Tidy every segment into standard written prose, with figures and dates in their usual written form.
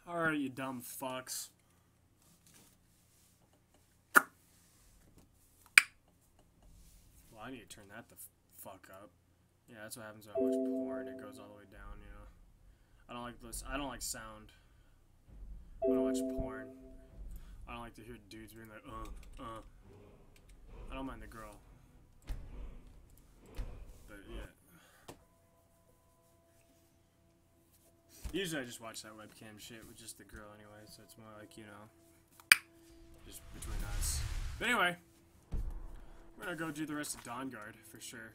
Alright, you dumb fucks. Well, I need to turn that the fuck up. Yeah, that's what happens when I watch porn. It goes all the way down, you know. I don't like this. I don't like sound when I watch porn. I don't like to hear dudes being like, I don't mind the girl. But, yeah. Usually I just watch that webcam shit with just the girl anyway, so it's more like, you know, just between us. But anyway, we're gonna go do the rest of Dawnguard for sure.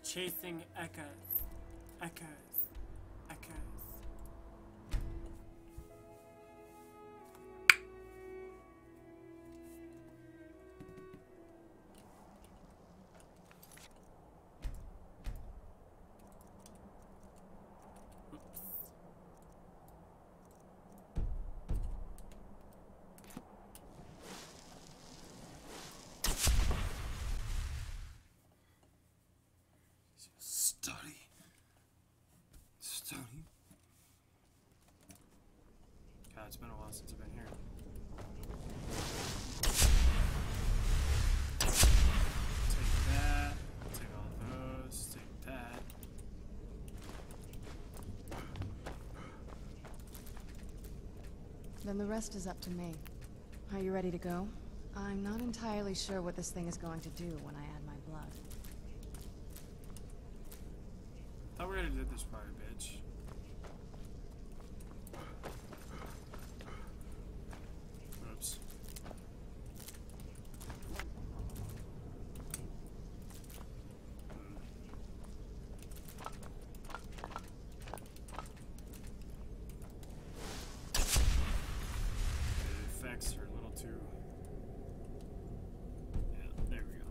Chasing echoes, echoes, echoes. Study. God, it's been a while since I've been here. Take that. Take all those. Take that. Then the rest is up to me. Are you ready to go? I'm not entirely sure what this thing is going to do when I add my blood. Thought we already did this part, bitch. Oops. The effects are a little too... Yeah, there we go.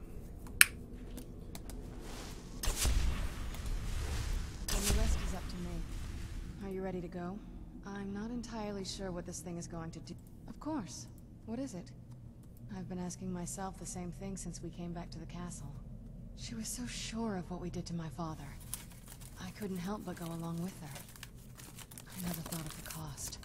Are you ready to go? I'm not entirely sure what this thing is going to do. Of course. What is it? I've been asking myself the same thing since we came back to the castle. She was so sure of what we did to my father. I couldn't help but go along with her. I never thought of the cost.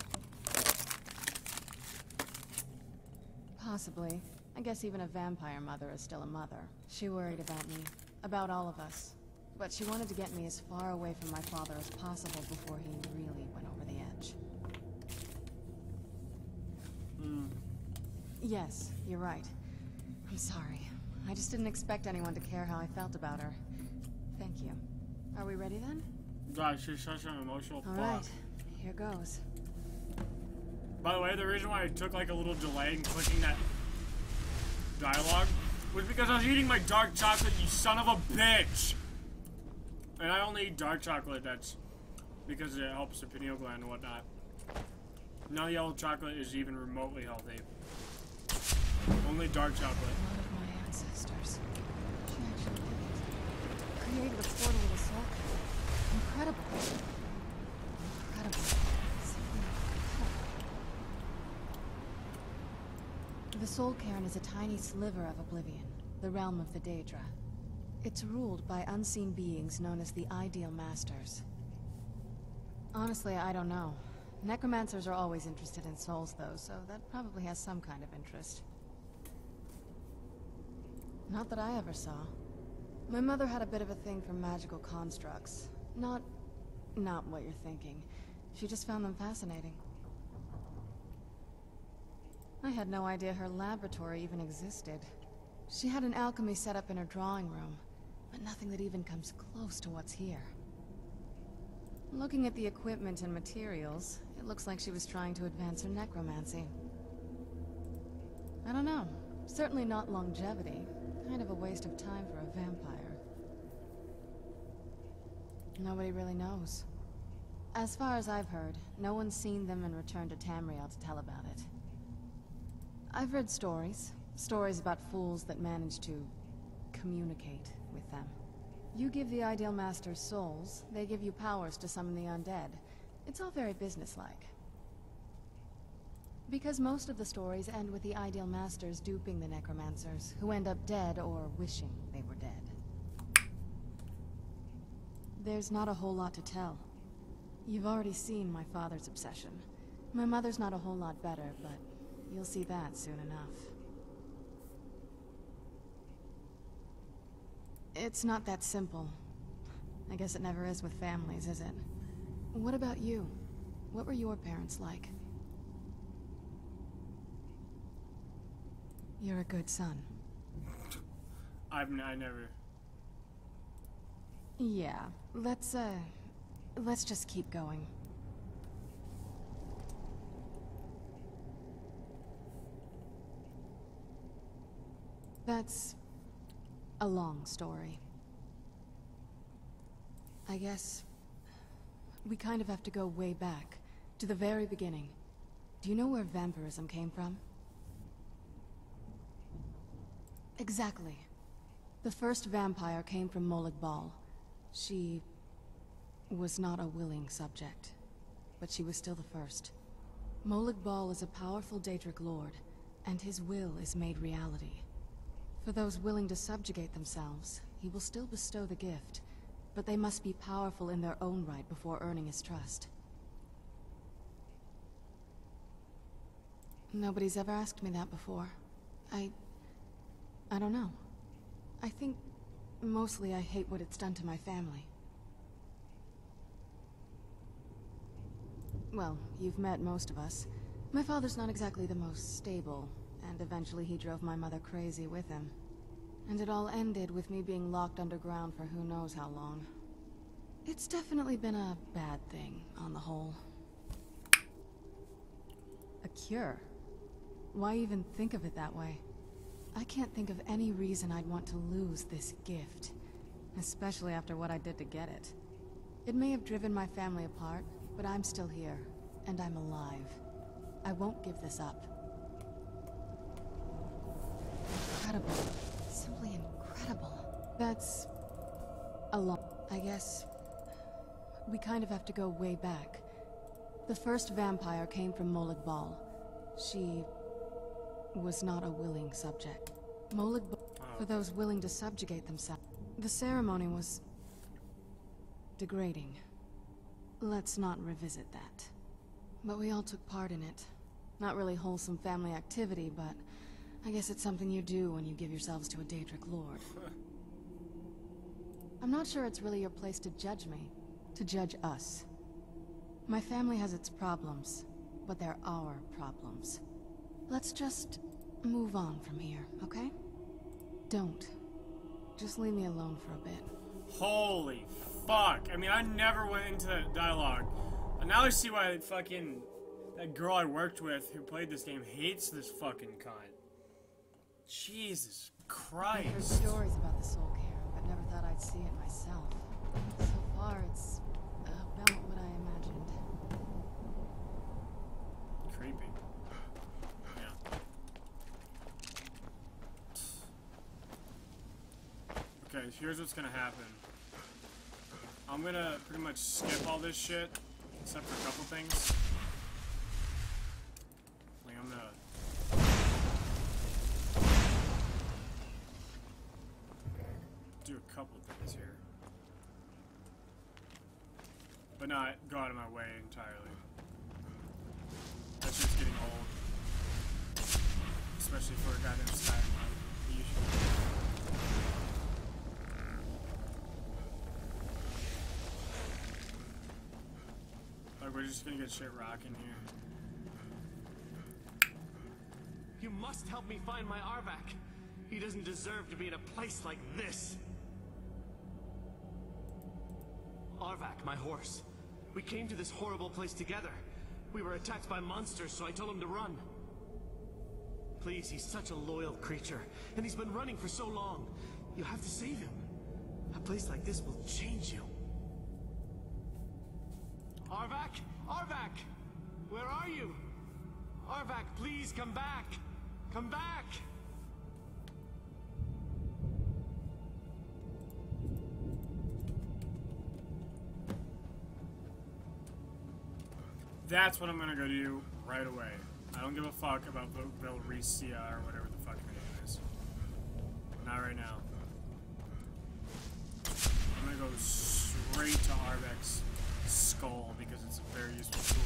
Possibly. I guess even a vampire mother is still a mother. She worried about me. About all of us. But she wanted to get me as far away from my father as possible before he really went over the edge. Yes, you're right. I'm sorry. I just didn't expect anyone to care how I felt about her. Thank you. Are we ready then? God, she's such an emotional fuck. Alright, here goes. By the way, the reason why I took like a little delay in clicking that dialogue was because I was eating my dark chocolate, you son of a bitch! And I only eat dark chocolate, that's because it helps the pineal gland and whatnot. No yellow chocolate is even remotely healthy. Only dark chocolate. One of my ancestors. She actually did it. Created a portal with a soul. Incredible. Incredible. Simply incredible. The Soul Cairn is a tiny sliver of Oblivion, the realm of the Daedra. It's ruled by unseen beings known as the Ideal Masters. Honestly, I don't know. Necromancers are always interested in souls, though, so that probably has some kind of interest. Not that I ever saw. My mother had a bit of a thing for magical constructs. Not what you're thinking. She just found them fascinating. I had no idea her laboratory even existed. She had an alchemy set up in her drawing room, but nothing that even comes close to what's here. Looking at the equipment and materials, it looks like she was trying to advance her necromancy. I don't know. Certainly not longevity. Kind of a waste of time for a vampire. Nobody really knows. As far as I've heard, no one's seen them and returned to Tamriel to tell about it. I've read stories. Stories about fools that manage to communicate with them. You give the Ideal Masters souls, they give you powers to summon the undead. It's all very businesslike. Because most of the stories end with the Ideal Masters duping the necromancers, who end up dead or wishing they were dead. There's not a whole lot to tell. You've already seen my father's obsession. My mother's not a whole lot better, but you'll see that soon enough. It's not that simple. I guess it never is with families, is it? What about you? What were your parents like? You're a good son. I never... Yeah, let's just keep going. That's a long story. I guess we kind of have to go way back, to the very beginning. Do you know where vampirism came from? Exactly. The first vampire came from Molag Bal. She was not a willing subject, but she was still the first. Molag Bal is a powerful Daedric lord, and his will is made reality. For those willing to subjugate themselves, he will still bestow the gift, but they must be powerful in their own right before earning his trust. Nobody's ever asked me that before. I don't know. I think mostly I hate what it's done to my family. Well, you've met most of us. My father's not exactly the most stable, and eventually he drove my mother crazy with him. And it all ended with me being locked underground for who knows how long. It's definitely been a bad thing, on the whole. A cure? Why even think of it that way? I can't think of any reason I'd want to lose this gift, especially after what I did to get it. It may have driven my family apart, but I'm still here, and I'm alive. I won't give this up. Incredible. Simply incredible. That's a lot. I guess we kind of have to go way back. The first vampire came from Molag Bal. She was not a willing subject. Molag Bal, for those willing to subjugate themselves. The ceremony was degrading. Let's not revisit that. But we all took part in it. Not really wholesome family activity, but I guess it's something you do when you give yourselves to a Daedric lord. I'm not sure it's really your place to judge me, to judge us. My family has its problems, but they're our problems. Let's just move on from here, okay? Don't. Just leave me alone for a bit. Holy fuck. I mean, I never went into that dialogue. And now I see why that girl I worked with who played this game hates this fucking cunt. Jesus Christ. I've heard stories about the soul care, but never thought I'd see it myself. So far, it's about what I imagined. Creepy. Yeah. Okay, here's what's gonna happen. I'm gonna pretty much skip all this shit, except for a couple things. Like, I'm gonna... do a couple things here. But not go out of my way entirely. That's just getting old. Especially for a goddamn Skyrim. Like, we're just gonna get shit rocking here. You must help me find my Arvak. He doesn't deserve to be in a place like this. Arvak, my horse. We came to this horrible place together. We were attacked by monsters, so I told him to run. Please, he's such a loyal creature, and he's been running for so long. You have to save him. A place like this will change you. Arvak? Arvak! Where are you? Arvak, please come back! Come back! That's what I'm gonna go do right away. I don't give a fuck about Belricia or whatever the fuck her name is. Not right now. I'm gonna go straight to Arvak's skull because it's a very useful tool.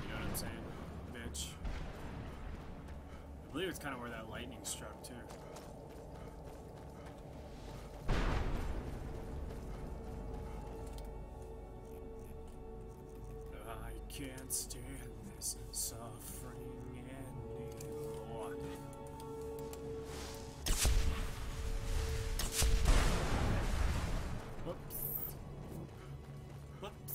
You know what I'm saying, bitch? I believe it's kind of where that lightning struck too. I can't stand this suffering anymore. Whoops. Whoops.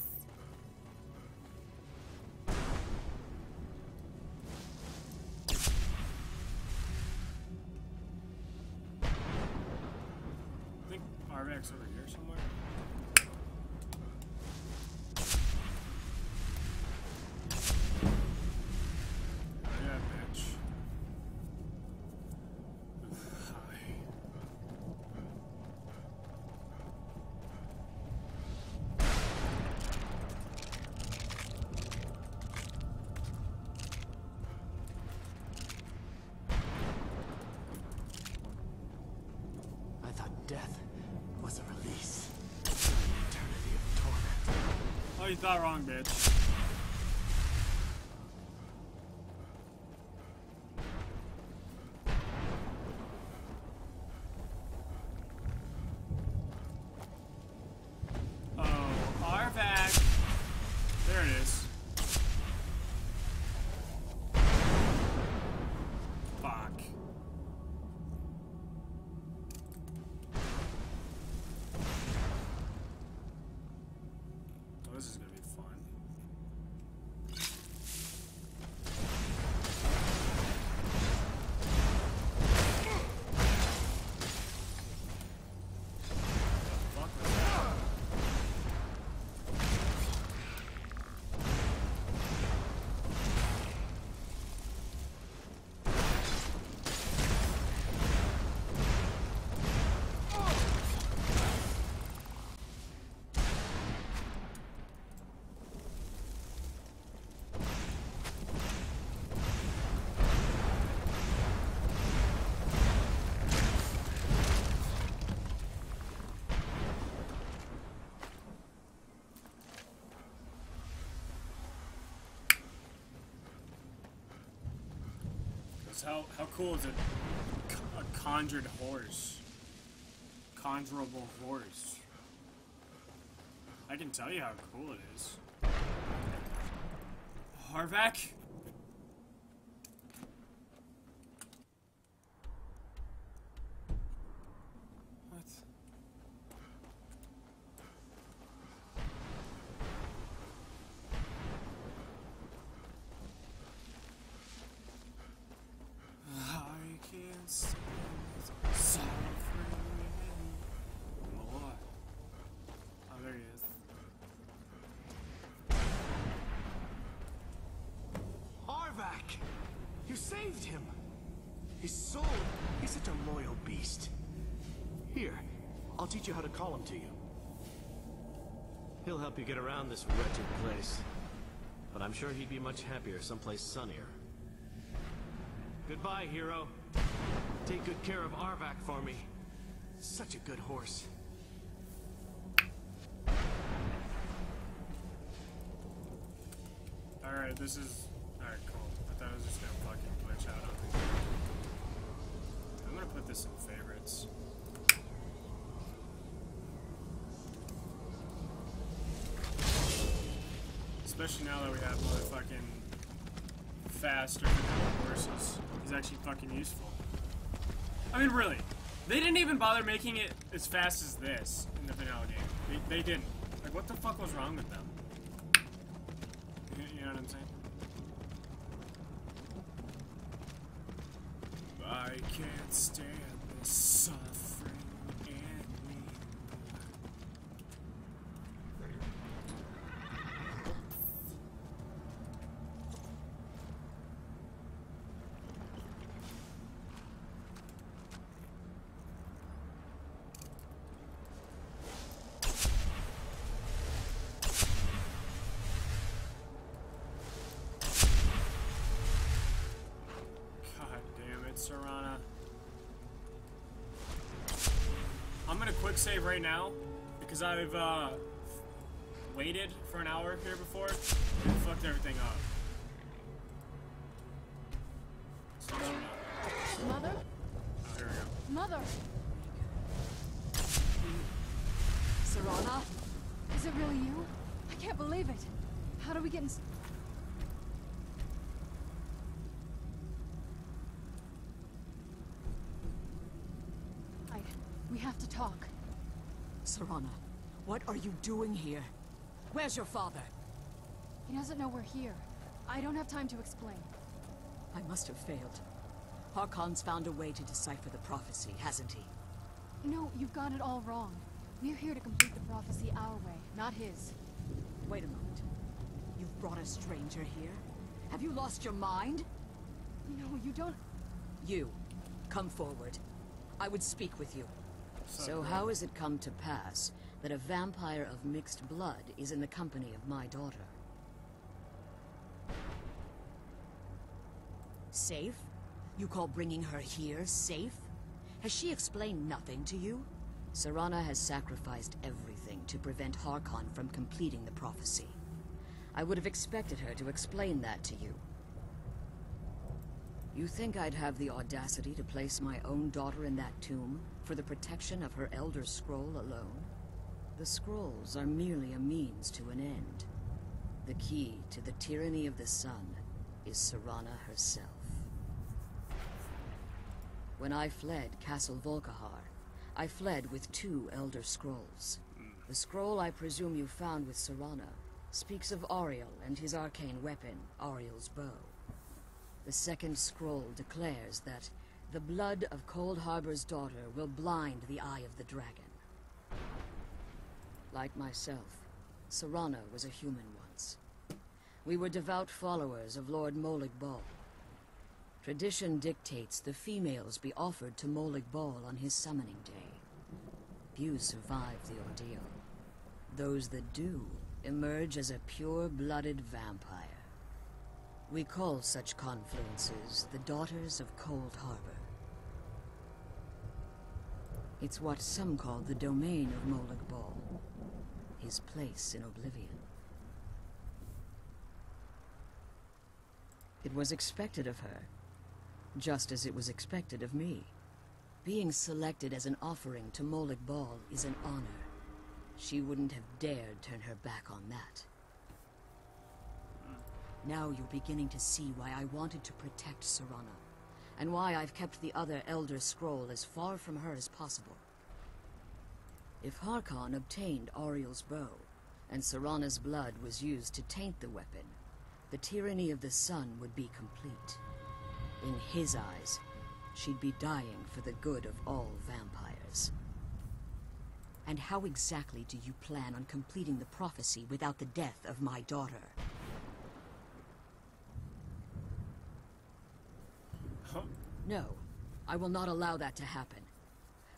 I think Arvak's over here somewhere. Death was a release. An eternity of torment. Oh, you thought wrong, bitch. Oh, Arvak. There it is. Fuck. This is gonna be fun. Fuck was that? How cool is it? A conjured horse. Conjurable horse. I can tell you how cool it is. Arvak? What? I can't stand suffering anymore. Oh, there he is. Arvak! You saved him! His soul is such a loyal beast. Here, I'll teach you how to call him to you. He'll help you get around this wretched place. But I'm sure he'd be much happier someplace sunnier. Goodbye, hero. Take good care of Arvak for me. Such a good horse. Alright, this is... Alright, cool. I thought it was just gonna fucking glitch out on me. I'm gonna put this in favorites. Especially now that we have motherfucking faster horses. He's actually fucking useful. I mean, really. They didn't even bother making it as fast as this in the vanilla game. They didn't. Like, what the fuck was wrong with them? You know what I'm saying? I can't stand this suffering anymore. quick save right now because I've waited for an hour here before and fucked everything up. So, Mother? oh, here we go. Mother! Serana? Is it really you? I can't believe it. How do we get in... We have to talk. Serana, what are you doing here? Where's your father? He doesn't know we're here. I don't have time to explain. I must have failed. Harkon's found a way to decipher the prophecy, hasn't he? No, you've got it all wrong. We're here to complete the prophecy our way, not his. Wait a moment. You've brought a stranger here? Have you lost your mind? No, you don't... You, come forward. I would speak with you. So how has it come to pass that a vampire of mixed blood is in the company of my daughter? Safe? You call bringing her here safe? Has she explained nothing to you? Serana has sacrificed everything to prevent Harkon from completing the prophecy. I would have expected her to explain that to you. You think I'd have the audacity to place my own daughter in that tomb for the protection of her Elder Scroll alone? The scrolls are merely a means to an end. The key to the tyranny of the sun is Serana herself. When I fled Castle Volkihar, I fled with 2 Elder Scrolls. The scroll I presume you found with Serana speaks of Auriel and his arcane weapon, Auriel's bow. The second scroll declares that the blood of Cold Harbor's daughter will blind the eye of the dragon. Like myself, Serana was a human once. We were devout followers of Lord Molag Bal. Tradition dictates the females be offered to Molag Bal on his summoning day. Few survive the ordeal. Those that do emerge as a pure-blooded vampire. We call such confluences the Daughters of Cold Harbor. It's what some call the domain of Molag Bal, his place in oblivion. It was expected of her, just as it was expected of me. Being selected as an offering to Molag Bal is an honor. She wouldn't have dared turn her back on that. Now you're beginning to see why I wanted to protect Serana, and why I've kept the other Elder Scroll as far from her as possible. If Harkon obtained Auriel's bow, and Serana's blood was used to taint the weapon, the tyranny of the sun would be complete. In his eyes, she'd be dying for the good of all vampires. And how exactly do you plan on completing the prophecy without the death of my daughter? No, I will not allow that to happen.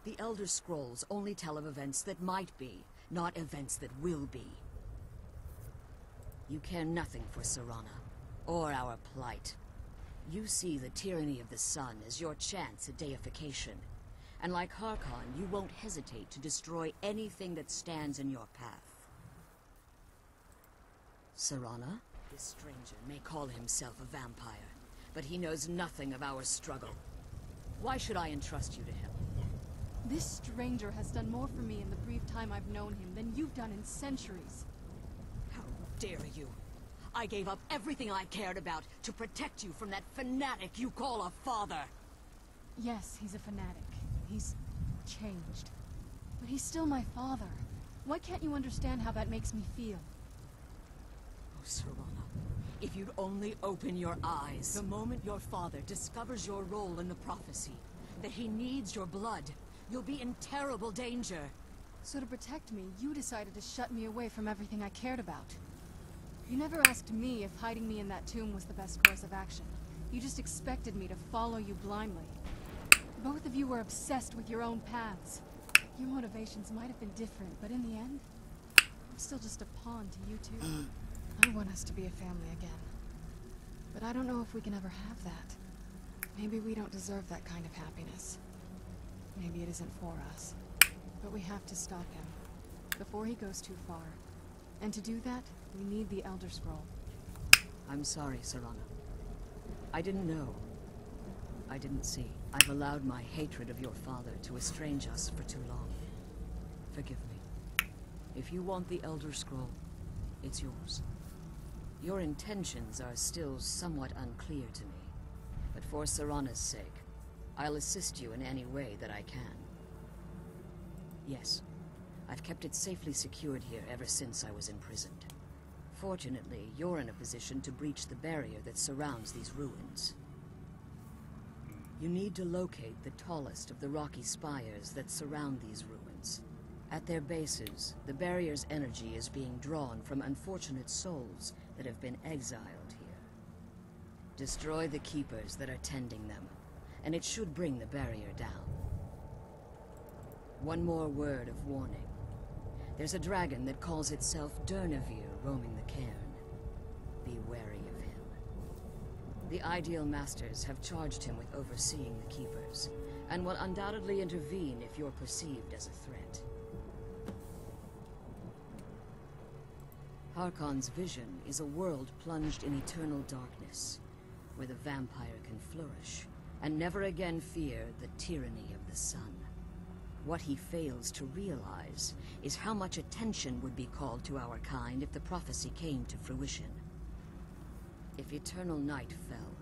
The Elder Scrolls only tell of events that might be, not events that will be. You care nothing for Serana, or our plight. You see the tyranny of the sun as your chance at deification. And like Harkon, you won't hesitate to destroy anything that stands in your path. Serana? This stranger may call himself a vampire, but he knows nothing of our struggle. Why should I entrust you to him? This stranger has done more for me in the brief time I've known him than you've done in centuries. How dare you! I gave up everything I cared about to protect you from that fanatic you call a father! Yes, he's a fanatic. He's changed. But he's still my father. Why can't you understand how that makes me feel? Oh, Serana, if you'd only open your eyes. The moment your father discovers your role in the prophecy, that he needs your blood, you'll be in terrible danger. So to protect me, you decided to shut me away from everything I cared about. You never asked me if hiding me in that tomb was the best course of action. You just expected me to follow you blindly. Both of you were obsessed with your own paths. Your motivations might have been different, but in the end, I'm still just a pawn to you two. I want us to be a family again. But I don't know if we can ever have that. Maybe we don't deserve that kind of happiness. Maybe it isn't for us. But we have to stop him, before he goes too far. And to do that, we need the Elder Scroll. I'm sorry, Serana. I didn't know. I didn't see. I've allowed my hatred of your father to estrange us for too long. Forgive me. If you want the Elder Scroll, it's yours. Your intentions are still somewhat unclear to me, but for Serana's sake, I'll assist you in any way that I can. Yes, I've kept it safely secured here ever since I was imprisoned. Fortunately, you're in a position to breach the barrier that surrounds these ruins. You need to locate the tallest of the rocky spires that surround these ruins. At their bases, the barrier's energy is being drawn from unfortunate souls that have been exiled here. Destroy the keepers that are tending them, and it should bring the barrier down. One more word of warning. There's a dragon that calls itself Durnevere roaming the cairn. Be wary of him. The Ideal Masters have charged him with overseeing the Keepers, and will undoubtedly intervene if you're perceived as a threat. Harkon's vision is a world plunged in eternal darkness, where the vampire can flourish, and never again fear the tyranny of the sun. What he fails to realize is how much attention would be called to our kind if the prophecy came to fruition. If eternal night fell,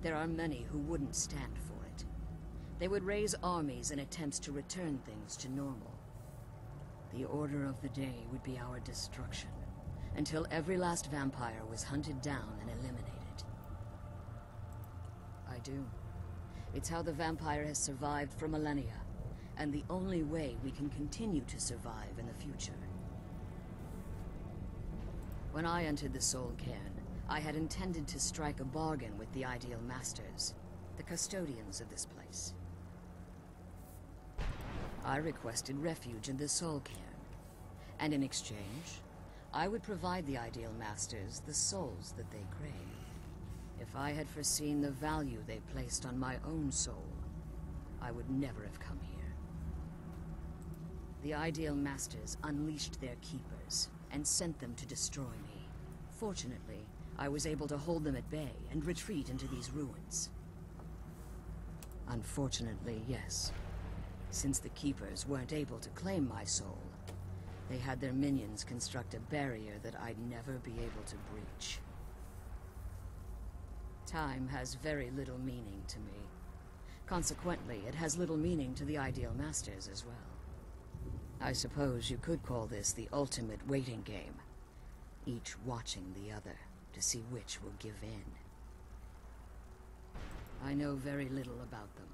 there are many who wouldn't stand for it. They would raise armies in attempts to return things to normal. The order of the day would be our destruction, until every last vampire was hunted down and eliminated. I do. It's how the vampire has survived for millennia, and the only way we can continue to survive in the future. When I entered the Soul Cairn, I had intended to strike a bargain with the Ideal Masters, the custodians of this place. I requested refuge in the Soul Cairn, and in exchange, I would provide the Ideal Masters the souls that they crave. If I had foreseen the value they placed on my own soul, I would never have come here. The Ideal Masters unleashed their keepers and sent them to destroy me. Fortunately, I was able to hold them at bay and retreat into these ruins. Unfortunately, yes. Since the keepers weren't able to claim my soul, they had their minions construct a barrier that I'd never be able to breach. Time has very little meaning to me. Consequently, it has little meaning to the Ideal Masters as well. I suppose you could call this the ultimate waiting game, each watching the other to see which will give in. I know very little about them.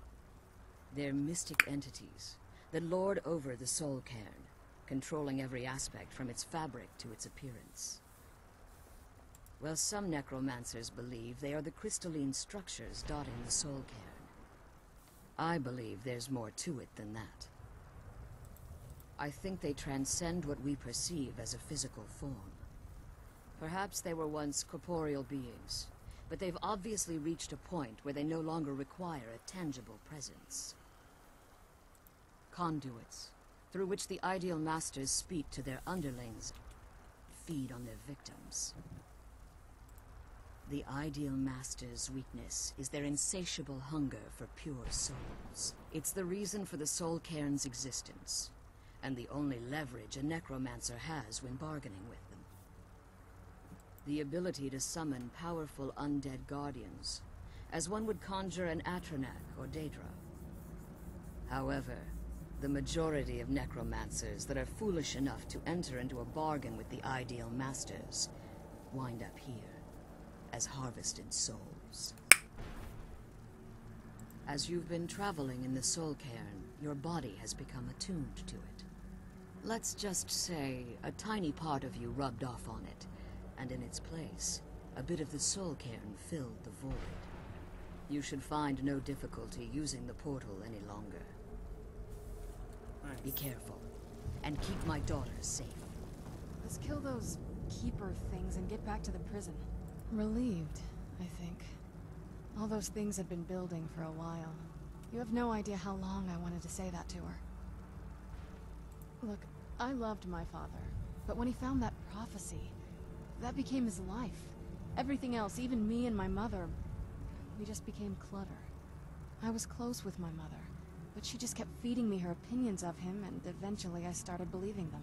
They're mystic entities that lord over the Soul Cairn, controlling every aspect from its fabric to its appearance. Well, some necromancers believe they are the crystalline structures dotting the Soul Cairn. I believe there's more to it than that. I think they transcend what we perceive as a physical form. Perhaps they were once corporeal beings, but they've obviously reached a point where they no longer require a tangible presence. Conduits, through which the Ideal Masters speak to their underlings, feed on their victims. The Ideal Masters' weakness is their insatiable hunger for pure souls. It's the reason for the Soul Cairn's existence, and the only leverage a necromancer has when bargaining with them. The ability to summon powerful undead guardians, as one would conjure an Atronak or Daedra. However, the majority of necromancers that are foolish enough to enter into a bargain with the Ideal Masters wind up here as harvested souls. As you've been traveling in the Soul Cairn, your body has become attuned to it. Let's just say a tiny part of you rubbed off on it, and in its place, a bit of the Soul Cairn filled the void. You should find no difficulty using the portal any longer. Nice. Be careful, and keep my daughter safe. Let's kill those keeper things and get back to the prison. Relieved, I think. All those things had been building for a while. You have no idea how long I wanted to say that to her. Look, I loved my father, but when he found that prophecy, that became his life. Everything else, even me and my mother, we just became clutter. I was close with my mother, but she just kept feeding me her opinions of him, and eventually I started believing them.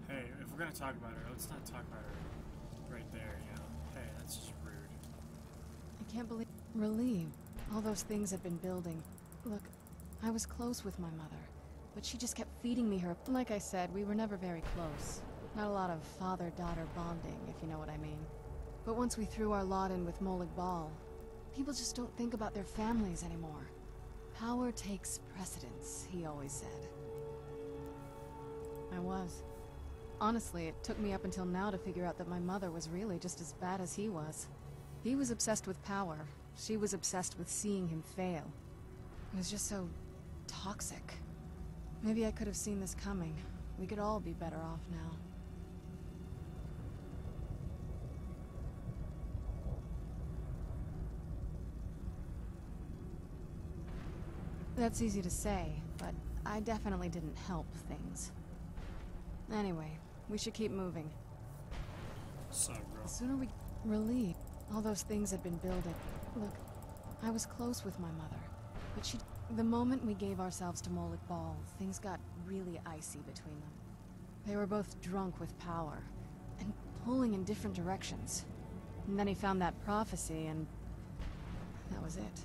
Hey, if we're gonna talk about her, let's not talk about her right there, you know? Hey, that's just rude. I can't believe... Relieved. All those things had been building. Look, I was close with my mother, but she just kept feeding me her... Like I said, we were never very close. Not a lot of father-daughter bonding, if you know what I mean. But once we threw our lot in with Molag Bal, people just don't think about their families anymore. Power takes precedence, he always said. I was. Honestly, it took me up until now to figure out that my mother was really just as bad as he was. He was obsessed with power. She was obsessed with seeing him fail. It was just so... toxic. Maybe I could have seen this coming. We could all be better off now. That's easy to say, but I definitely didn't help things. Anyway, we should keep moving. So, bro. The sooner we... Relieved. All those things had been building. Look, I was close with my mother, but she... The moment we gave ourselves to Molag Bal, things got really icy between them. They were both drunk with power, and pulling in different directions. And then he found that prophecy, and... that was it.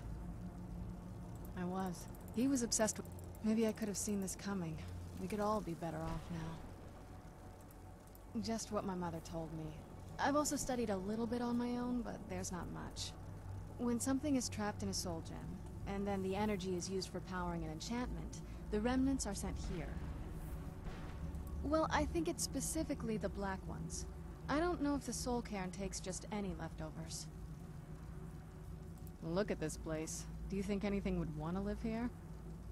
I was. He was obsessed with... Maybe I could have seen this coming. We could all be better off now. Just what my mother told me. I've also studied a little bit on my own, but there's not much. When something is trapped in a soul gem, and then the energy is used for powering an enchantment, the remnants are sent here. Well, I think it's specifically the black ones. I don't know if the soul cairn takes just any leftovers. Look at this place. Do you think anything would want to live here?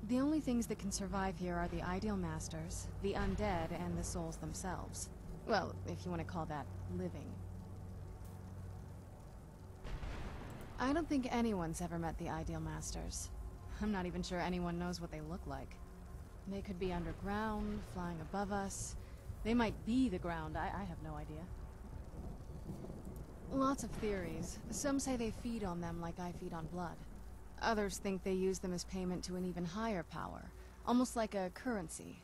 The only things that can survive here are the Ideal Masters, the undead, and the souls themselves. Well, if you want to call that living. I don't think anyone's ever met the Ideal Masters. I'm not even sure anyone knows what they look like. They could be underground, flying above us. They might be the ground, I have no idea. Lots of theories. Some say they feed on them like I feed on blood. Others think they use them as payment to an even higher power. Almost like a currency.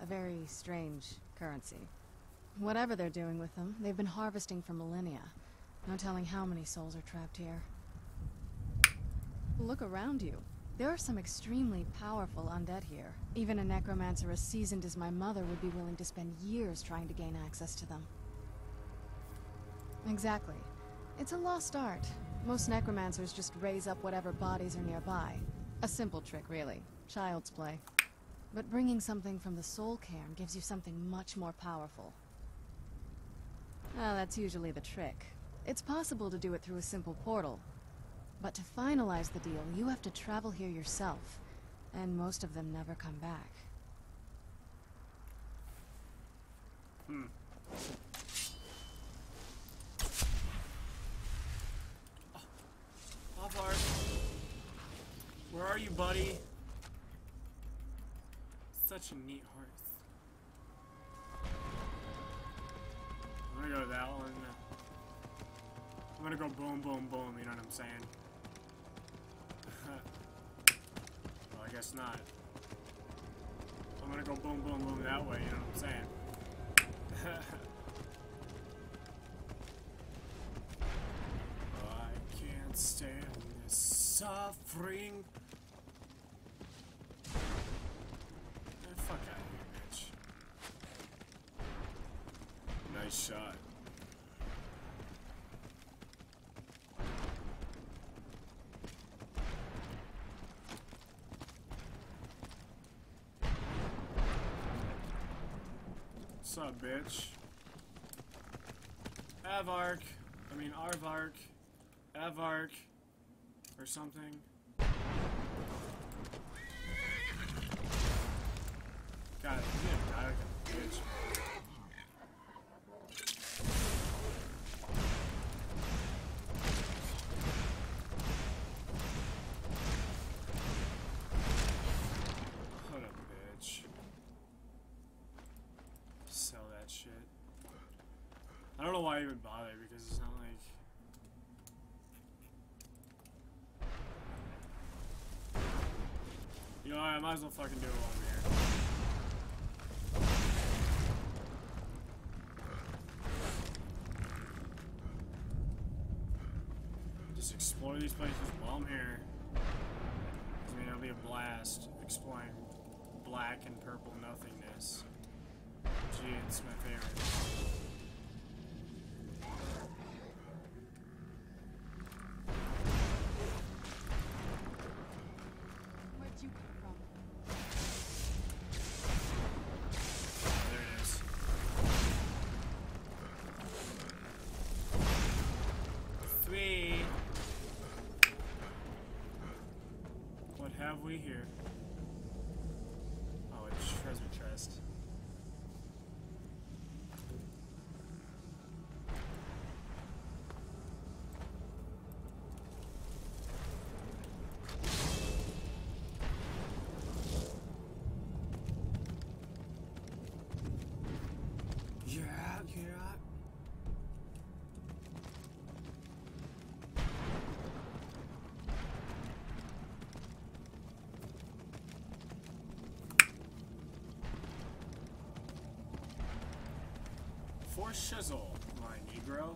A very strange currency. Whatever they're doing with them, they've been harvesting for millennia. No telling how many souls are trapped here. Look around you. There are some extremely powerful undead here. Even a necromancer as seasoned as my mother would be willing to spend years trying to gain access to them. Exactly. It's a lost art. Most necromancers just raise up whatever bodies are nearby. A simple trick, really. Child's play. But bringing something from the soul cairn gives you something much more powerful. Well, that's usually the trick. It's possible to do it through a simple portal. But to finalize the deal, you have to travel here yourself. And most of them never come back. Alvar, where are you, buddy? Such a neat horse. I'm gonna go that one. I'm gonna go boom, boom, boom, you know what I'm saying? Well, I guess not. I'm gonna go boom, boom, boom that way, you know what I'm saying? I can't stand this suffering. Get the fuck out of here, bitch. Nice shot. What's up, bitch? Avark. I mean, Arvark. Avark. Or something. Got it. Yeah, got it. Bitch. know why I even bother, because it's not like... You know what, I might as well fucking do it while I'm here. Just explore these places while I'm here. I mean, it'll be a blast exploring black and purple nothingness. Gee, it's my favorite. Where'd you come from? Oh, there it is. 3. What have we here? Oh, a treasure chest. Yeah. For shizzle, my Negro.